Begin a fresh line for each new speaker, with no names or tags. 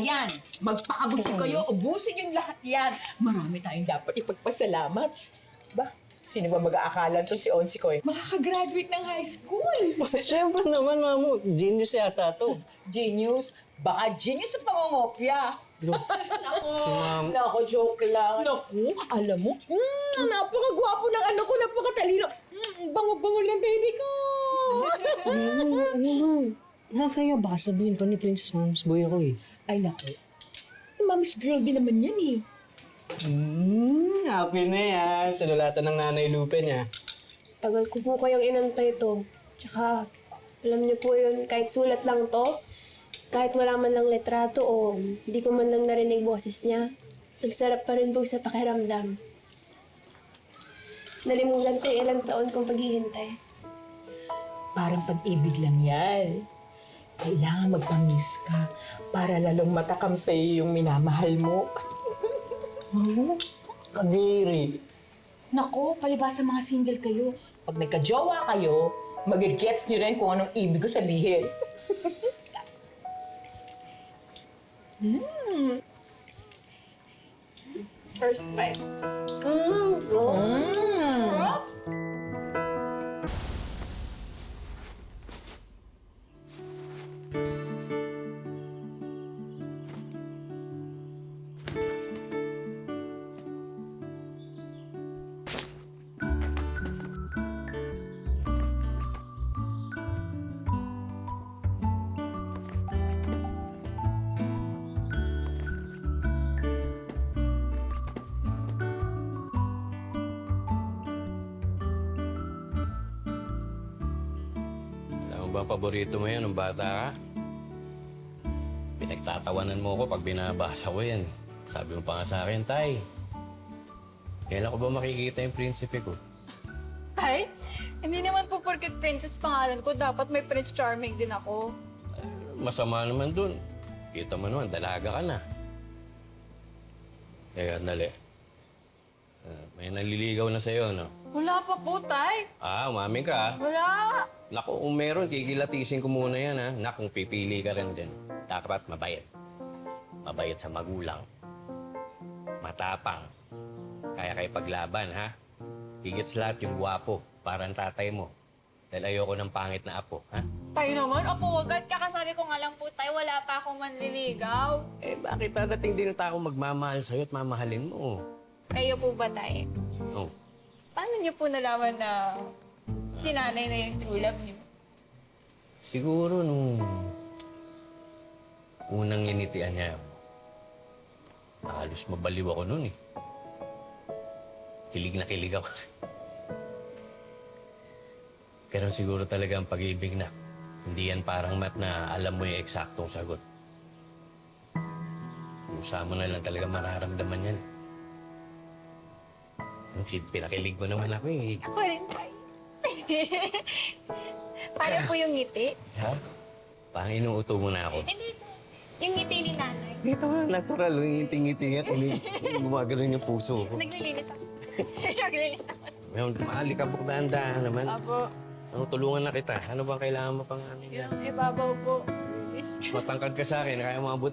yan. Magpakabusog kayo, ubusin yung lahat yan. Marami tayong dapat ipagpasalamat. Ba, sino ba mag-aakalan to si Onsi ko eh? Makakagraduate ng high school.
Siyempre naman, Mamo. Genius yata to.
Genius. Baka genius sa pangongopya.
Si Ma'am.
Nako, joke lang. Naku, alam mo, napakagwapo ng anak ko, napakatalino. Bango-bango ng baby ko.
Ano ba? Nakakaya baka sabihin to ni Princess Mom's boy ako eh.
Ay, naku. Mommy's girl din naman yan eh.
Happy na yan. Sinulatan ng nanay Lupe niya.
Tagal ko po kayong inantay to. Tsaka, alam niyo po yun, kahit sulat lang to, kahit wala man lang litrato o hindi ko man lang narinig boses niya, nagsarap pa rin po sa pakiramdam. Nalimutan ko yung ilang taon kong paghihintay.
Parang pag-ibig lang yan. Kailangan magpamiss ka para lalong matakam sa iyo yung minamahal mo.
Kadiri.
Nako, palibasa mga single kayo. Pag nagka-jowa kayo, magigets niyo rin kung anong ibig ko sabihin.
First bite.
Alam mo ba paborito mo yan nung bata ka? Pinagtatawanan mo ko pag binabasa ko yan. Sabi mo pa nga sa akin, Tay, kailan ko ba makikita yung prinsipe ko?
Ay, hindi naman po porket princess pangalan ko, dapat may Prince Charming din ako.
Masama naman dun. Kita mo naman, dalaga ka na. Kaya, dali. May naliligaw na sa'yo, no?
Wala pa po, tay.
Umaming ka, ah.
Wala.
Naku, kung meron, kikilatisin ko muna yan, ha? Na, kung pipili ka rin din, dapat mabait. Mabait sa magulang. Matapang. Kaya kayo paglaban, ha? Higit sa lahat yung gwapo, parang tatay mo. Dahil ayoko ng pangit na apo, ha?
Tayo naman, opo, agad. Kakasabi ko nga lang po, tay, wala pa akong manliligaw.
Bakit dadating din ang tao magmamahal sa'yo at mamahalin mo?
Kayo po ba, tay?
Oh,
Paano niyo po nalaman na si nanay na yung tulab niyo?
siguro nung unang initian niya, halos mabaliw ako nun eh. Kilig na kilig ako. Ganun siguro talaga ang pag-ibig na. Hindi yan parang mat na alam mo yung eksaktong sagot. Kusa mo na lang talaga mararamdaman yan. Pinakilig mo naman ako eh.
Ako rin, tay. Paano po yung ngiti?
Ha? Parang inuuto mo na ako.
Hindi, yung ngiti ni nanay.
Dito nga, natural. Yung ngiti-ngiti nga. Gumagano'n yung puso ko.
Naglilinis ako. Naglilinis ako.
Ngayon, maalikabok dahan-dahan naman.
Apo,
Ano, tulungan na kita. Ano bang kailangan mo pang ano yan?
yung ibabaw po.
Matangkad ka sa akin, kaya mo abot.